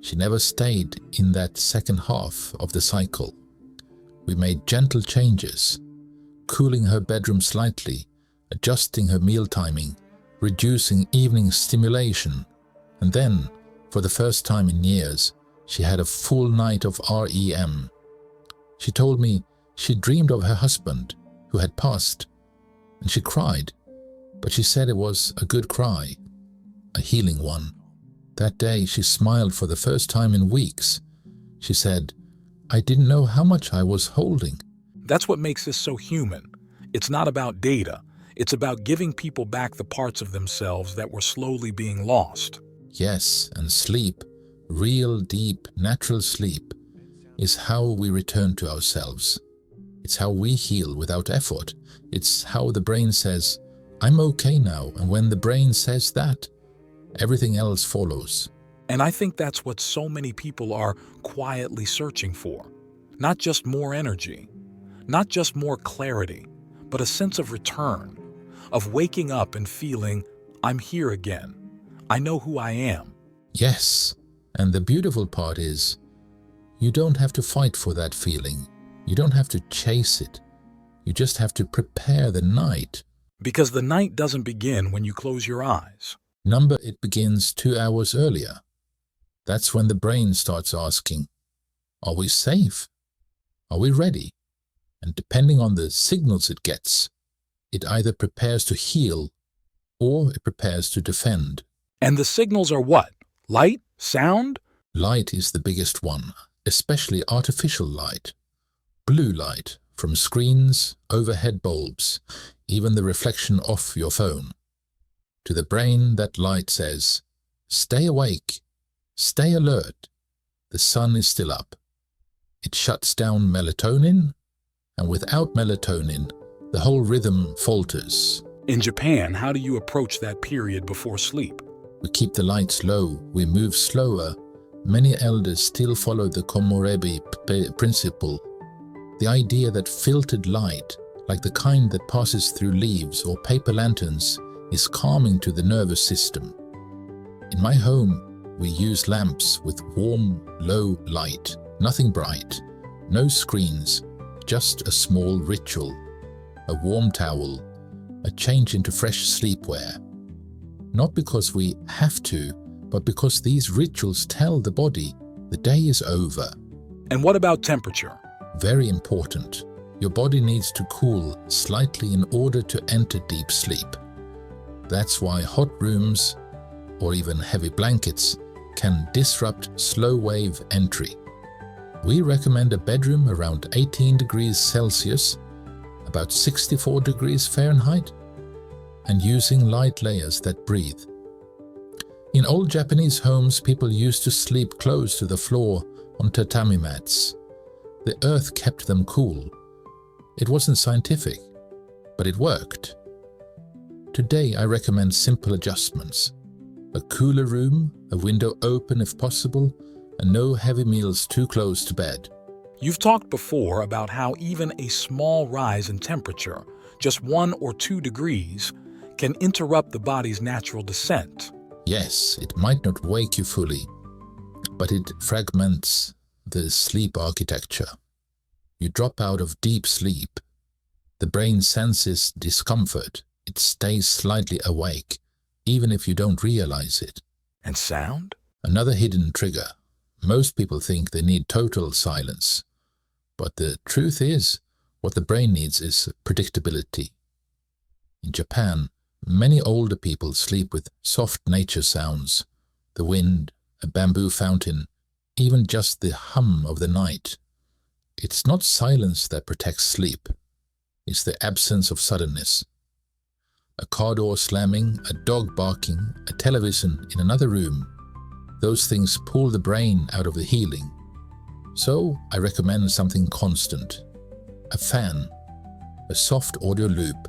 She never stayed in that second half of the cycle. We made gentle changes, cooling her bedroom slightly, adjusting her meal timing, reducing evening stimulation, and then, for the first time in years, she had a full night of REM. She told me she dreamed of her husband, who had passed, and she cried, but she said it was a good cry, a healing one. That day she smiled for the first time in weeks. She said, "I didn't know how much I was holding." That's what makes this so human. It's not about data. It's about giving people back the parts of themselves that were slowly being lost. Yes, and sleep, real, deep, natural sleep, is how we return to ourselves. It's how we heal without effort. It's how the brain says, "I'm okay now," and when the brain says that, everything else follows. And I think that's what so many people are quietly searching for. Not just more energy, not just more clarity, but a sense of return, of waking up and feeling, "I'm here again. I know who I am." Yes, and the beautiful part is, you don't have to fight for that feeling. You don't have to chase it. You just have to prepare the night. Because the night doesn't begin when you close your eyes. It begins 2 hours earlier. That's when the brain starts asking, are we safe? Are we ready? And depending on the signals it gets, it either prepares to heal or it prepares to defend. And the signals are what? Light? Sound? Light is the biggest one, especially artificial light. Blue light from screens, overhead bulbs, even the reflection off your phone. To the brain, that light says, stay awake, stay alert, the sun is still up. It shuts down melatonin, and without melatonin, the whole rhythm falters. In Japan, how do you approach that period before sleep? We keep the lights low, we move slower. Many elders still follow the komorebi principle, the idea that filtered light, like the kind that passes through leaves or paper lanterns, is calming to the nervous system. In my home, we use lamps with warm, low light, nothing bright, no screens, just a small ritual, a warm towel, a change into fresh sleepwear. Not because we have to, but because these rituals tell the body the day is over. And what about temperature? Very important. Your body needs to cool slightly in order to enter deep sleep. That's why hot rooms or even heavy blankets can disrupt slow wave entry. We recommend a bedroom around 18 degrees Celsius, about 64 degrees Fahrenheit, and using light layers that breathe. In old Japanese homes, people used to sleep close to the floor on tatami mats. The earth kept them cool. It wasn't scientific, but it worked. Today I recommend simple adjustments. A cooler room, a window open if possible, and no heavy meals too close to bed. You've talked before about how even a small rise in temperature, just 1 or 2 degrees, can interrupt the body's natural descent. Yes, it might not wake you fully, but it fragments the sleep architecture. You drop out of deep sleep. The brain senses discomfort. It stays slightly awake, even if you don't realize it. And sound? Another hidden trigger. Most people think they need total silence. But the truth is, what the brain needs is predictability. In Japan, many older people sleep with soft nature sounds, the wind, a bamboo fountain, even just the hum of the night. It's not silence that protects sleep. It's the absence of suddenness. A car door slamming, a dog barking, a television in another room. Those things pull the brain out of the healing. So I recommend something constant. A fan, a soft audio loop,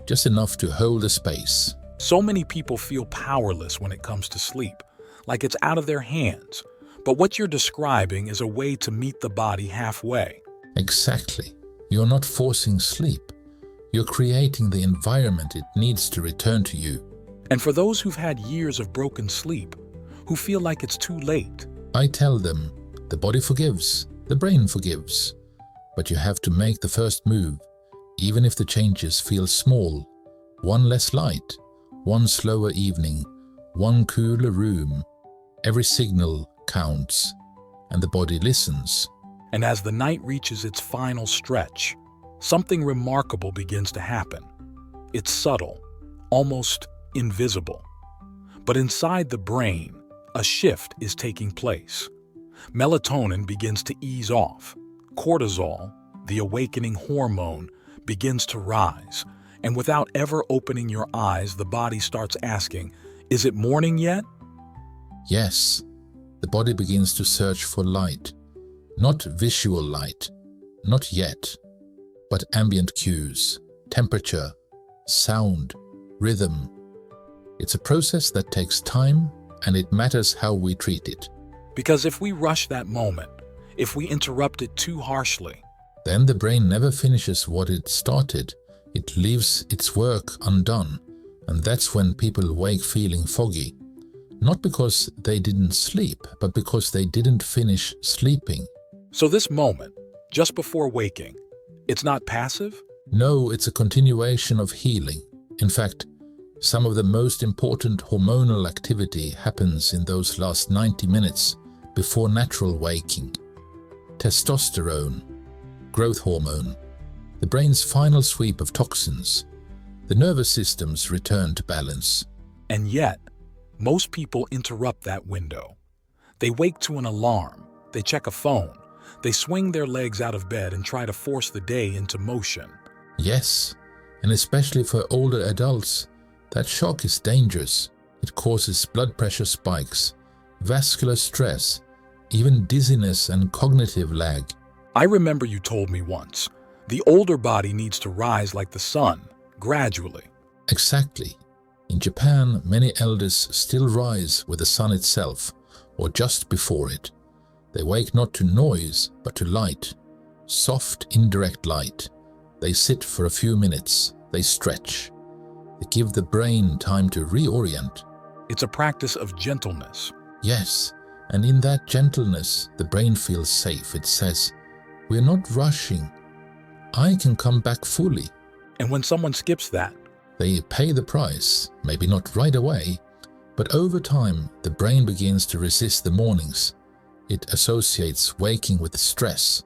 just enough to hold the space. So many people feel powerless when it comes to sleep, like it's out of their hands. But what you're describing is a way to meet the body halfway. Exactly. You're not forcing sleep. You're creating the environment it needs to return to you. And for those who've had years of broken sleep, who feel like it's too late, I tell them, the body forgives, the brain forgives. But you have to make the first move, even if the changes feel small. 1 less light, 1 slower evening, 1 cooler room. Every signal counts, and the body listens. and as the night reaches its final stretch, something remarkable begins to happen. It's subtle, almost invisible. But inside the brain, a shift is taking place. Melatonin begins to ease off. Cortisol, the awakening hormone, begins to rise. And without ever opening your eyes, the body starts asking, "Is it morning yet?" Yes, the body begins to search for light. Not visual light, not yet, but ambient cues, temperature, sound, rhythm. It's a process that takes time, and it matters how we treat it. Because if we rush that moment, if we interrupt it too harshly, then the brain never finishes what it started. It leaves its work undone, and that's when people wake feeling foggy. Not because they didn't sleep, but because they didn't finish sleeping. So this moment, just before waking, it's not passive? No, it's a continuation of healing. In fact, some of the most important hormonal activity happens in those last 90 minutes before natural waking. Testosterone, growth hormone, the brain's final sweep of toxins, the nervous system's return to balance. And yet, most people interrupt that window. They wake to an alarm, they check a phone, they swing their legs out of bed and try to force the day into motion. Yes, and especially for older adults, that shock is dangerous. It causes blood pressure spikes, vascular stress, even dizziness and cognitive lag. I remember you told me once, the older body needs to rise like the sun, gradually. Exactly. In Japan, many elders still rise with the sun itself, or just before it. They wake not to noise, but to light. Soft, indirect light. They sit for a few minutes. They stretch. They give the brain time to reorient. It's a practice of gentleness. Yes, and in that gentleness, the brain feels safe. It says, "We're not rushing. I can come back fully." And when someone skips that, they pay the price, maybe not right away, but over time, the brain begins to resist the mornings. It associates waking with stress,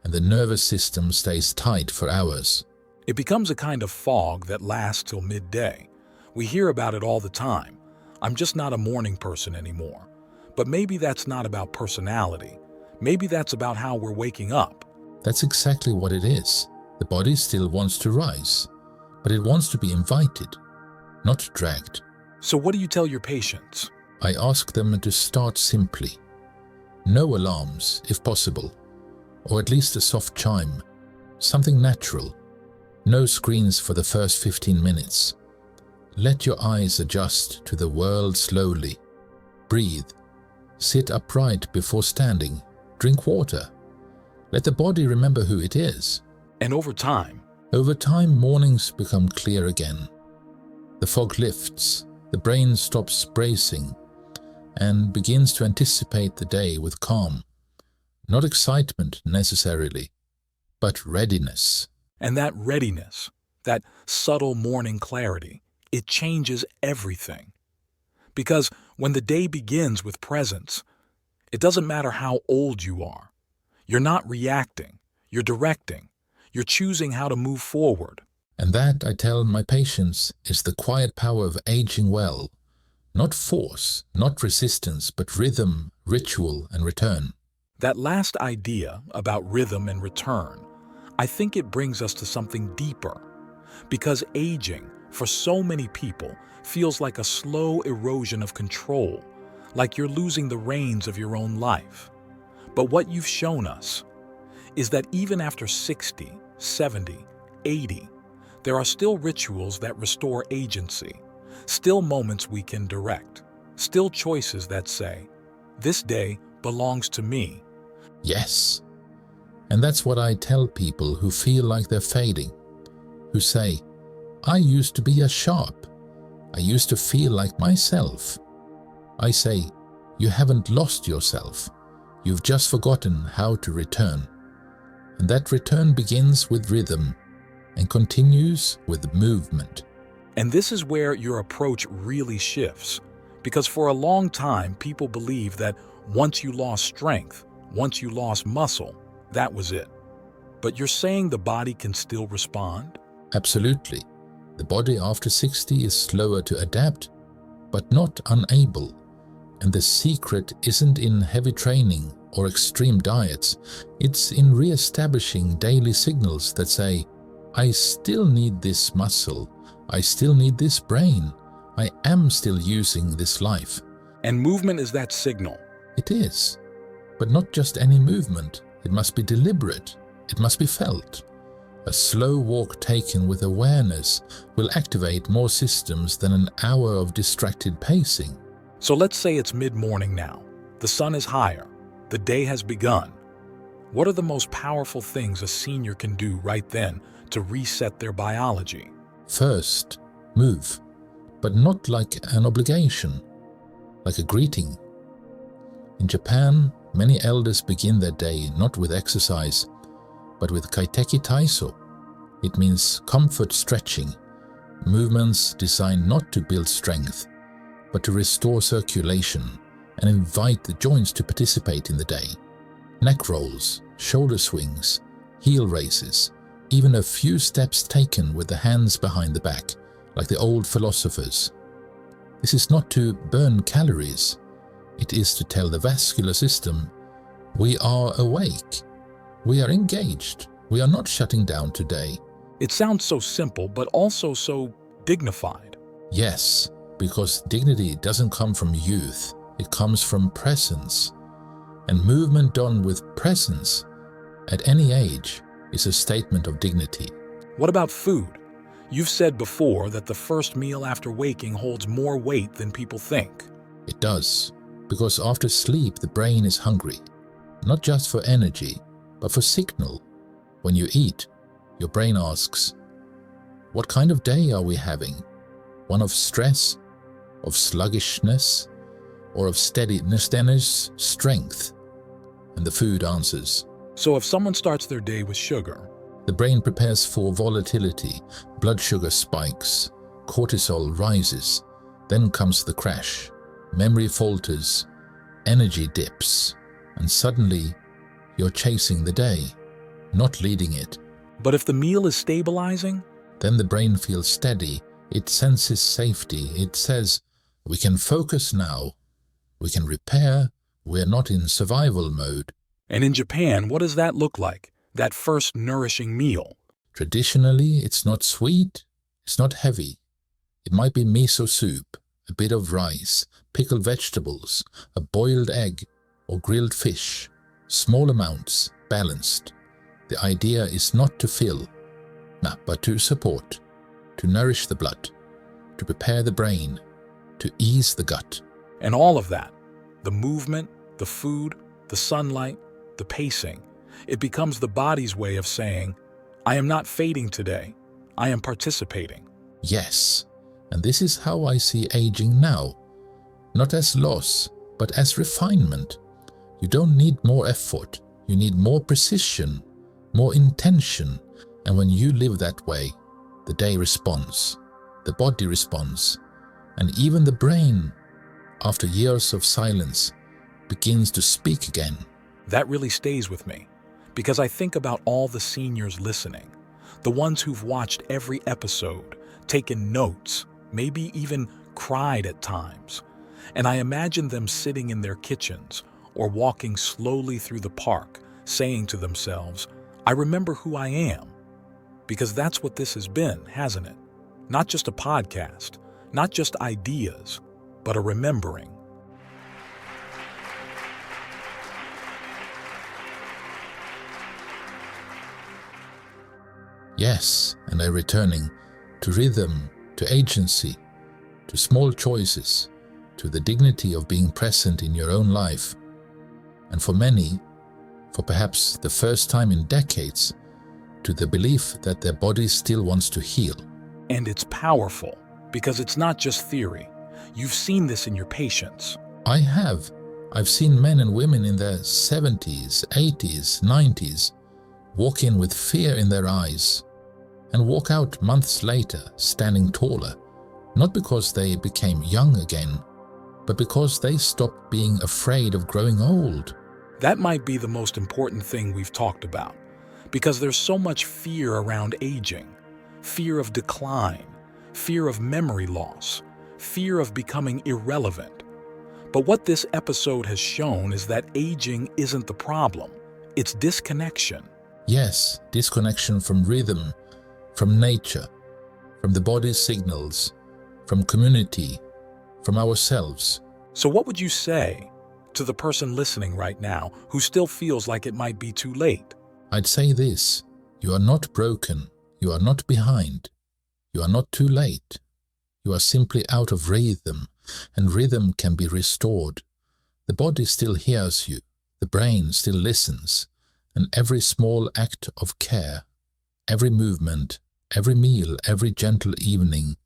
and the nervous system stays tight for hours. It becomes a kind of fog that lasts till midday. We hear about it all the time. I'm just not a morning person anymore. But maybe that's not about personality. Maybe that's about how we're waking up. That's exactly what it is. The body still wants to rise, but it wants to be invited, not dragged. So what do you tell your patients? I ask them to start simply. No alarms, if possible, or at least a soft chime, something natural. No screens for the first 15 minutes. Let your eyes adjust to the world slowly. Breathe. Sit upright before standing. Drink water. Let the body remember who it is. And over time, mornings become clear again. The fog lifts, the brain stops bracing, and begins to anticipate the day with calm. Not excitement necessarily, but readiness. And that readiness, that subtle morning clarity, it changes everything. Because when the day begins with presence, it doesn't matter how old you are. You're not reacting, you're directing, you're choosing how to move forward. And that, I tell my patients, is the quiet power of aging well. Not force, not resistance, but rhythm, ritual, and return. That last idea about rhythm and return, I think it brings us to something deeper. Because aging, for so many people, feels like a slow erosion of control, like you're losing the reins of your own life. But what you've shown us is that even after 60, 70, 80, there are still rituals that restore agency, still moments we can direct, still choices that say, this day belongs to me. Yes. And that's what I tell people who feel like they're fading, who say, I used to be as sharp. I used to feel like myself. I say, you haven't lost yourself. You've just forgotten how to return. And that return begins with rhythm and continues with movement. And this is where your approach really shifts. Because for a long time, people believed that once you lost strength, once you lost muscle, that was it. But you're saying the body can still respond? Absolutely. The body after 60 is slower to adapt, but not unable. And the secret isn't in heavy training or extreme diets. It's in re-establishing daily signals that say, I still need this muscle. I still need this brain. I am still using this life. And movement is that signal. It is. But not just any movement. It must be deliberate. It must be felt. A slow walk taken with awareness will activate more systems than an hour of distracted pacing. So let's say it's mid-morning now. The sun is higher. The day has begun. What are the most powerful things a senior can do right then to reset their biology? First, move, but not like an obligation, like a greeting. In Japan, many elders begin their day not with exercise, but with kaiteki taiso. It means comfort stretching, movements designed not to build strength, but to restore circulation and invite the joints to participate in the day. Neck rolls, shoulder swings, heel raises, even a few steps taken with the hands behind the back, like the old philosophers. This is not to burn calories. It is to tell the vascular system, we are awake. We are engaged. We are not shutting down today. It sounds so simple, but also so dignified. Yes, because dignity doesn't come from youth. It comes from presence. And movement done with presence at any age is a statement of dignity. What about food? You've said before that the first meal after waking holds more weight than people think. It does, because after sleep the brain is hungry, not just for energy, but for signal. When you eat, your brain asks, what kind of day are we having? One of stress, of sluggishness, or of steadiness, strength? And the food answers. So if someone starts their day with sugar, the brain prepares for volatility, blood sugar spikes, cortisol rises, then comes the crash, memory falters, energy dips, and suddenly you're chasing the day. not leading it. But if the meal is stabilizing? Then the brain feels steady. It senses safety. It says, we can focus now. We can repair. We're not in survival mode. And in Japan, what does that look like? That first nourishing meal? Traditionally, it's not sweet. It's not heavy. It might be miso soup, a bit of rice, pickled vegetables, a boiled egg, or grilled fish. Small amounts, balanced. The idea is not to fill, but to support, to nourish the blood, to prepare the brain, to ease the gut. And all of that, the movement, the food, the sunlight, the pacing, it becomes the body's way of saying, I am not fading today, I am participating. Yes, and this is how I see aging now. Not as loss, but as refinement. You don't need more effort, you need more precision, more intention, and when you live that way, the day responds, the body responds, and even the brain, after years of silence, begins to speak again. That really stays with me, because I think about all the seniors listening, the ones who've watched every episode, taken notes, maybe even cried at times, and I imagine them sitting in their kitchens or walking slowly through the park, saying to themselves, I remember who I am. Because that's what this has been, hasn't it? Not just a podcast, not just ideas, but a remembering. Yes, and a returning to rhythm, to agency, to small choices, to the dignity of being present in your own life. And for many, for perhaps the first time in decades, to the belief that their body still wants to heal. And it's powerful, because it's not just theory. You've seen this in your patients. I have. I've seen men and women in their 70s, 80s, 90s walk in with fear in their eyes and walk out months later standing taller, not because they became young again, but because they stopped being afraid of growing old. That might be the most important thing we've talked about, because there's so much fear around aging, fear of decline, fear of memory loss, fear of becoming irrelevant. But what this episode has shown is that aging isn't the problem, it's disconnection. Yes, disconnection from rhythm, from nature, from the body's signals, from community, from ourselves. So what would you say to the person listening right now who still feels like it might be too late? I'd say this: you are not broken, you are not behind, you are not too late. You are simply out of rhythm, and rhythm can be restored. The body still hears you, the brain still listens, and every small act of care, every movement, every meal, every gentle evening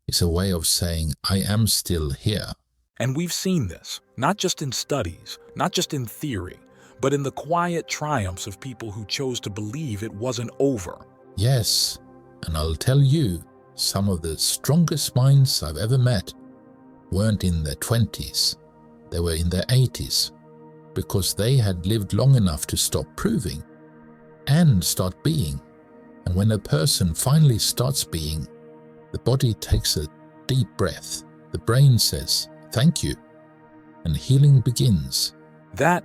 is a way of saying, I am still here. And we've seen this, not just in studies, not just in theory, but in the quiet triumphs of people who chose to believe it wasn't over. Yes, and I'll tell you, some of the strongest minds I've ever met weren't in their 20s, they were in their 80s, because they had lived long enough to stop proving and start being. And when a person finally starts being, the body takes a deep breath, the brain says, thank you, and healing begins. That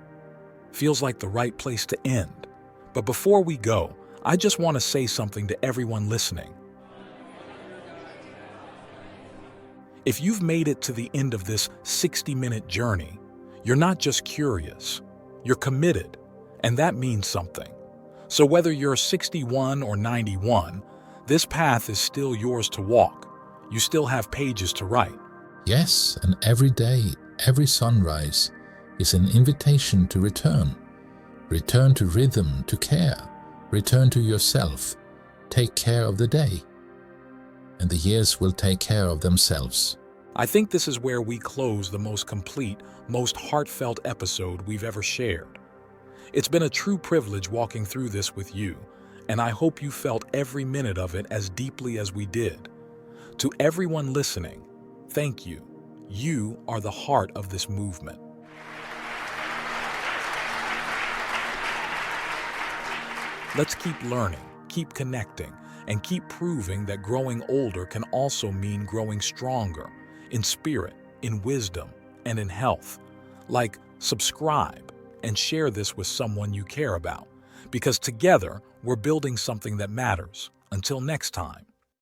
feels like the right place to end. But before we go, I just want to say something to everyone listening. If you've made it to the end of this 60-minute journey, you're not just curious, you're committed, and that means something. So whether you're 61 or 91, this path is still yours to walk. You still have pages to write. Yes, and every day, every sunrise is an invitation to return. Return to rhythm, to care. Return to yourself. Take care of the day. And the years will take care of themselves. I think this is where we close the most complete, most heartfelt episode we've ever shared. It's been a true privilege walking through this with you, and I hope you felt every minute of it as deeply as we did. To everyone listening, thank you. You are the heart of this movement. Let's keep learning, keep connecting, and keep proving that growing older can also mean growing stronger in spirit, in wisdom, and in health. Like, subscribe and share this with someone you care about, because together we're building something that matters. Until next time.